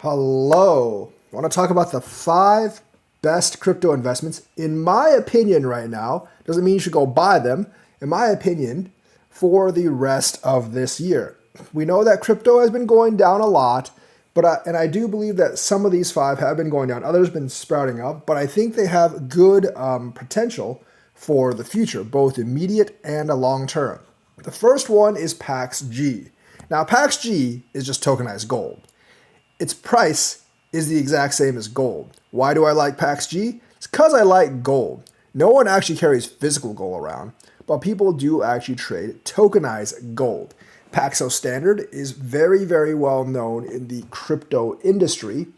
Hello. I want to talk about the five best crypto investments, in my opinion, right now. Doesn't mean you should go buy them, in my opinion, for the rest of this year. We know that crypto has been going down a lot, and I do believe that some of these five have been going down. Others have been sprouting up, but I think they have good potential for the future, both immediate and a long term. The first one is PAX G. Now, PAX G is just tokenized gold. Its price is the exact same as gold. Why do I like PAX G? It's because I like gold. No one actually carries physical gold around, but people do actually trade tokenized gold. Paxos Standard is very, very well known in the crypto industry,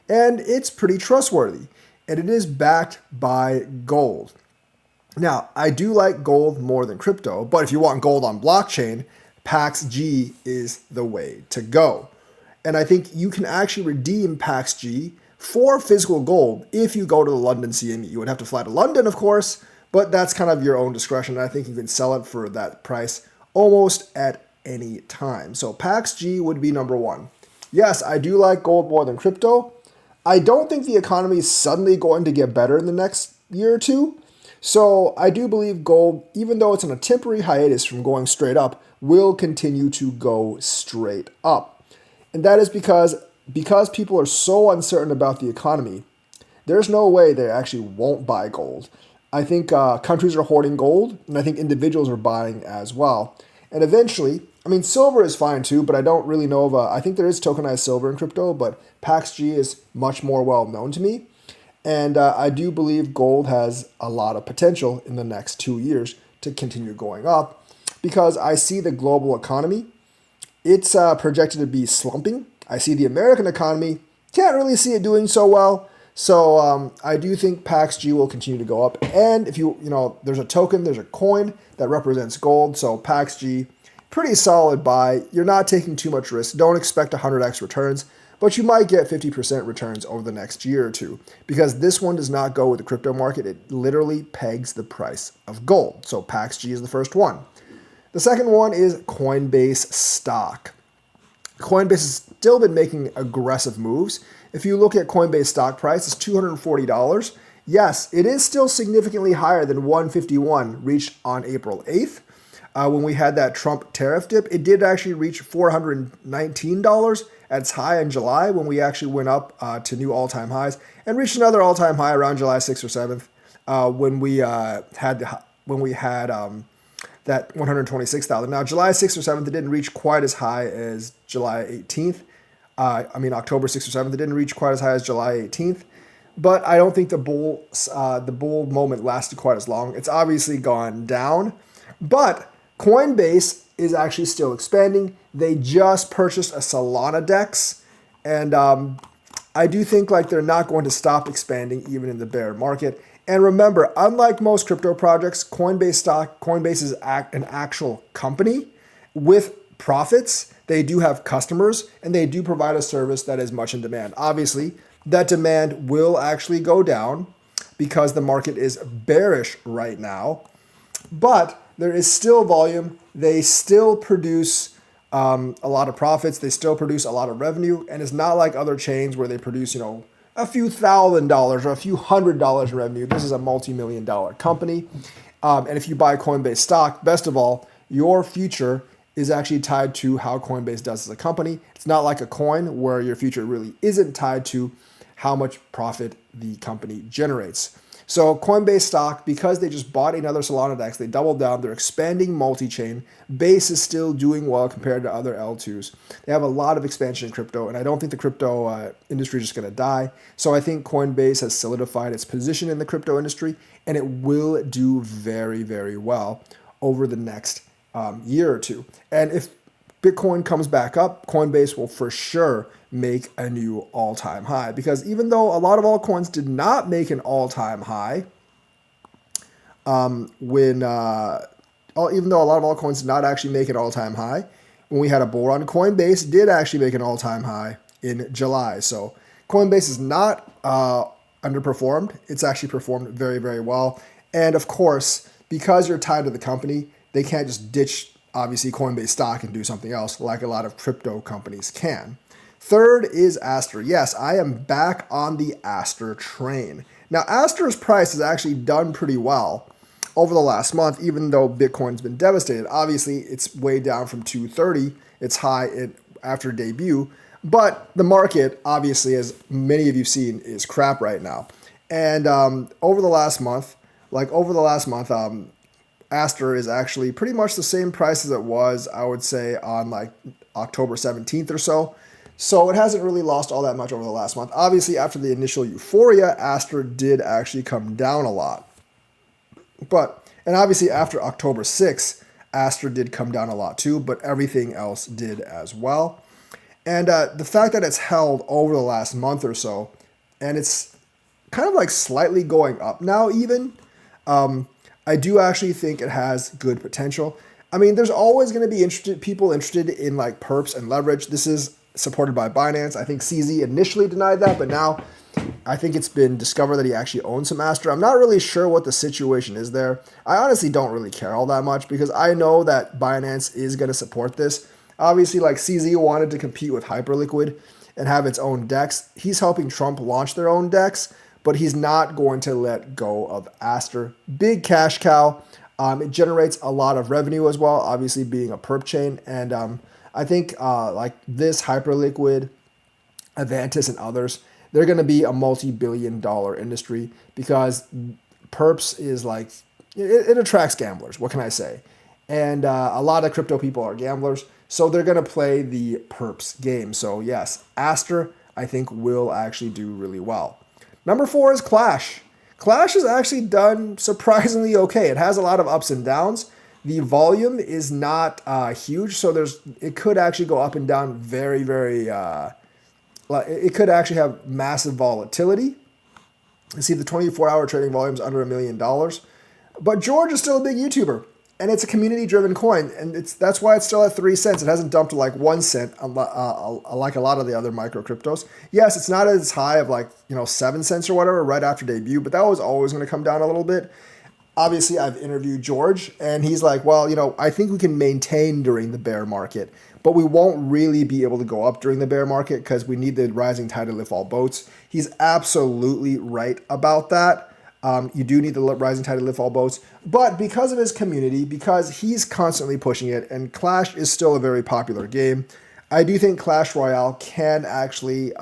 and it's pretty trustworthy, and it is backed by gold. Now, I do like gold more than crypto, but if you want gold on blockchain, PAX G is the way to go. And I think you can actually redeem PAX G for physical gold if you go to the London CME. You would have to fly to London, of course, but that's kind of your own discretion. I think you can sell it for that price almost at any time. So PAX G would be number one. Yes, I do like gold more than crypto. I don't think the economy is suddenly going to get better in the next year or two. So I do believe gold, even though it's on a temporary hiatus from going straight up, will continue to go straight up. And that is because people are so uncertain about the economy, there's no way they actually won't buy gold. I think countries are hoarding gold, and I think individuals are buying as well. And eventually, I mean, silver is fine too, but I don't really know I think there is tokenized silver in crypto, but PAX G is much more well known to me. And I do believe gold has a lot of potential in the next 2 years to continue going up because I see the global economy. It's projected to be slumping. I see the American economy, can't really see it doing so well. So I do think PAX G will continue to go up. And if there's a token, there's a coin that represents gold. So PAX G, pretty solid buy. You're not taking too much risk. Don't expect 100x returns, but you might get 50% returns over the next year or two because this one does not go with the crypto market. It literally pegs the price of gold. So PAX G is the first one. The second one is Coinbase stock. Coinbase has still been making aggressive moves. If you look at Coinbase stock price, it's $240. Yes, it is still significantly higher than 151 reached on April 8th. When we had that Trump tariff dip, it did actually reach $419 at its high in July when we actually went up to new all-time highs and reached another all-time high around July 6th or 7th when we had that 126,000. Now, July 6th or 7th, it didn't reach quite as high as July 18th. October 6th or 7th, it didn't reach quite as high as July 18th. But I don't think the bull moment lasted quite as long. It's obviously gone down. But Coinbase is actually still expanding. They just purchased a Solana DEX. And I do think they're not going to stop expanding even in the bear market. And remember, unlike most crypto projects, Coinbase is an actual company with profits. They do have customers, and they do provide a service that is much in demand. Obviously, that demand will actually go down because the market is bearish right now. But there is still volume. They still produce a lot of profits. They still produce a lot of revenue. And it's not like other chains where they produce, a few $1,000 or a few $100 in revenue. This is a multi-million-dollar company. And if you buy Coinbase stock, best of all, your future is actually tied to how Coinbase does as a company. It's not like a coin where your future really isn't tied to how much profit the company generates. So Coinbase stock, because they just bought another Solana DEX, they doubled down. They're expanding multi-chain. Base is still doing well compared to other L2s. They have a lot of expansion in crypto, and I don't think the crypto industry is just going to die. So I think Coinbase has solidified its position in the crypto industry, and it will do very, very well over the next year or two. And if Bitcoin comes back up, Coinbase will for sure make a new all-time high. Because even though a lot of altcoins did not make an all-time high, even though a lot of altcoins did not actually make an all-time high, when we had a bull run, Coinbase did actually make an all-time high in July. So Coinbase is not underperformed. It's actually performed very, very well. And of course, because you're tied to the company, they can't just ditch, obviously, Coinbase stock and do something else like a lot of crypto companies can. Third is Aster. Yes, I am back on the Aster train. Now, Aster's price has actually done pretty well over the last month, even though Bitcoin's been devastated. Obviously, it's way down from 230, its high after debut, but the market, obviously, as many of you've seen, is crap right now. And over the last month, Aster is actually pretty much the same price as it was, I would say, on like October 17th or so. So it hasn't really lost all that much over the last month. Obviously, after the initial euphoria, Aster did actually come down a lot. And obviously after October 6th, Aster did come down a lot too, but everything else did as well. And the fact that it's held over the last month or so, and it's kind of like slightly going up now even, I do actually think it has good potential. I mean, there's always going to be people interested in like perps and leverage. This is supported by Binance. I think CZ initially denied that, but now I think it's been discovered that he actually owns some Aster. I'm not really sure what the situation is there. I honestly don't really care all that much because I know that Binance is going to support this. Obviously, like CZ wanted to compete with Hyperliquid and have its own DEX. He's helping Trump launch their own DEX, but he's not going to let go of Aster. Big cash cow. It generates a lot of revenue as well, obviously being a perp chain. And I think like this Hyperliquid, Avantis, and others, they're going to be a multi-billion-dollar industry because perps is like, it attracts gamblers. What can I say? And a lot of crypto people are gamblers, so they're going to play the perps game. So yes, Aster, I think, will actually do really well. Number 4 is Clash. Clash has actually done surprisingly okay. It has a lot of ups and downs. The volume is not huge, so it could actually go up and down very, very. It could actually have massive volatility. You see the 24-hour trading volume is under $1 million. But George is still a big YouTuber, and it's a community-driven coin, and that's why it's still at 3 cents. It hasn't dumped to like 1 cent, like a lot of the other micro cryptos. Yes, it's not as high of like 7 cents or whatever right after debut, but that was always going to come down a little bit. Obviously, I've interviewed George, and he's like, well, I think we can maintain during the bear market, but we won't really be able to go up during the bear market because we need the rising tide to lift all boats. He's absolutely right about that. You do need the rising tide to lift all boats, but because of his community, because he's constantly pushing it, and Clash is still a very popular game, I do think Clash Royale can actually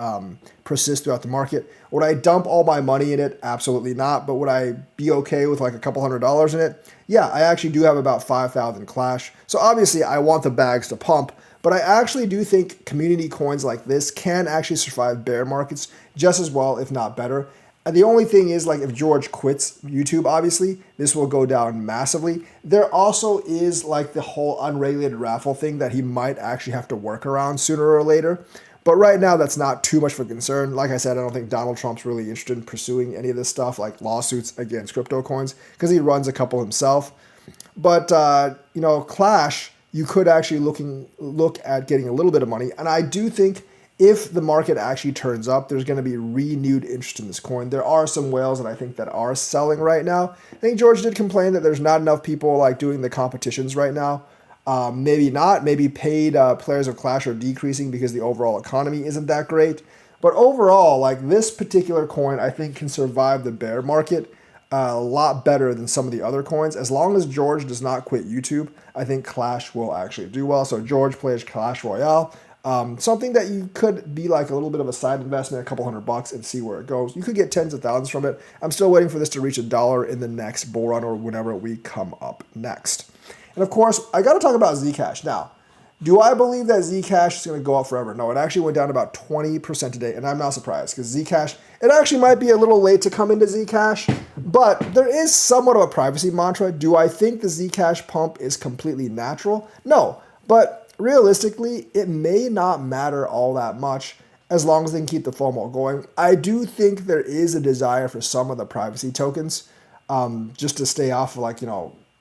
persist throughout the market. Would I dump all my money in it? Absolutely not. But would I be okay with like a couple $100s in it? Yeah, I actually do have about 5,000 Clash. So obviously I want the bags to pump, but I actually do think community coins like this can actually survive bear markets just as well, if not better. And the only thing is, like, if George quits YouTube, obviously, this will go down massively. There also is, like, the whole unregulated raffle thing that he might actually have to work around sooner or later. But right now, that's not too much of a concern. Like I said, I don't think Donald Trump's really interested in pursuing any of this stuff, like lawsuits against crypto coins, because he runs a couple himself. But, Clash, you could actually look at getting a little bit of money. And I do think if the market actually turns up, there's going to be renewed interest in this coin. There are some whales that I think that are selling right now. I think George did complain that there's not enough people like doing the competitions right now. Maybe not. Maybe paid players of Clash are decreasing because the overall economy isn't that great. But overall, like this particular coin, I think can survive the bear market a lot better than some of the other coins. As long as George does not quit YouTube, I think Clash will actually do well. So George plays Clash Royale. Something that you could be like a little bit of a side investment, a couple $100 and see where it goes. You could get tens of thousands from it. I'm still waiting for this to reach $1 in the next bull run or whenever we come up next. And of course, I got to talk about Zcash. Now, do I believe that Zcash is going to go up forever? No, it actually went down about 20% today, and I'm not surprised because Zcash, it actually might be a little late to come into Zcash, but there is somewhat of a privacy mantra. Do I think the Zcash pump is completely natural? No, but realistically, it may not matter all that much as long as they can keep the FOMO going. I do think there is a desire for some of the privacy tokens just to stay off, like,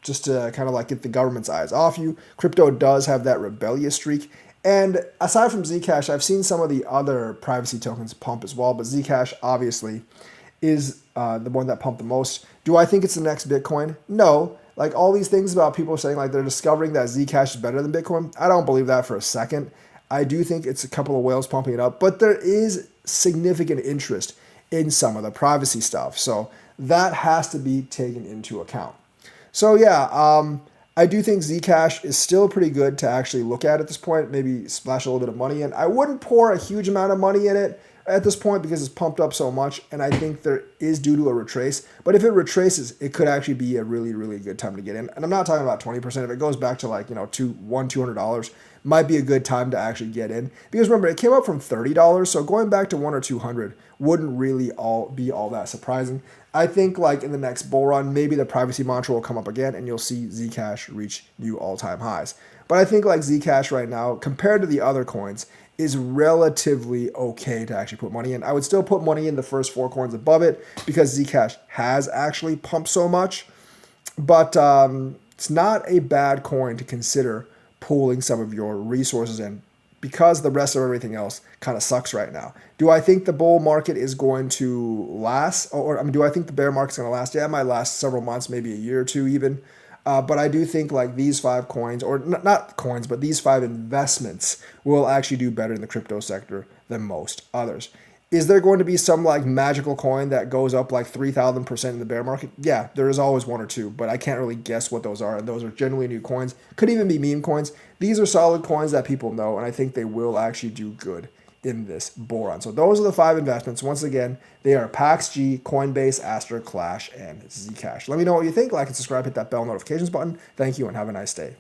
just to kind of like get the government's eyes off you. Crypto does have that rebellious streak. And aside from Zcash, I've seen some of the other privacy tokens pump as well, but Zcash obviously is the one that pumped the most. Do I think it's the next Bitcoin? No. Like all these things about people saying like they're discovering that Zcash is better than Bitcoin. I don't believe that for a second. I do think it's a couple of whales pumping it up, but there is significant interest in some of the privacy stuff. So that has to be taken into account. So yeah, I do think Zcash is still pretty good to actually look at this point. Maybe splash a little bit of money in. I wouldn't pour a huge amount of money in it at this point because it's pumped up so much, and I think there is due to a retrace. But if it retraces, it could actually be a really, really good time to get in. And I'm not talking about 20%. If it goes back to like, $200, might be a good time to actually get in. Because remember, it came up from $30, so going back to 1 or 200 wouldn't really be all that surprising. I think like in the next bull run, maybe the privacy mantra will come up again and you'll see Zcash reach new all-time highs. But I think like Zcash right now, compared to the other coins, is relatively okay to actually put money in. I would still put money in the first 4 coins above it because Zcash has actually pumped so much. But it's not a bad coin to consider pooling some of your resources in because the rest of everything else kind of sucks right now. Do I think the bull market is going to last? Do I think the bear market's going to last? Yeah, it might last several months, maybe a year or two even. But I do think like these 5 coins, or not coins, but these 5 investments will actually do better in the crypto sector than most others. Is there going to be some like magical coin that goes up like 3,000% in the bear market? Yeah, there is always 1 or 2, but I can't really guess what those are. And those are generally new coins. Could even be meme coins. These are solid coins that people know, and I think they will actually do good in this bull run. So those are the 5 investments. Once again, they are PaxG, Coinbase, Aster, Clash, and Zcash. Let me know what you think. Like and subscribe, hit that bell notifications button. Thank you, and have a nice day.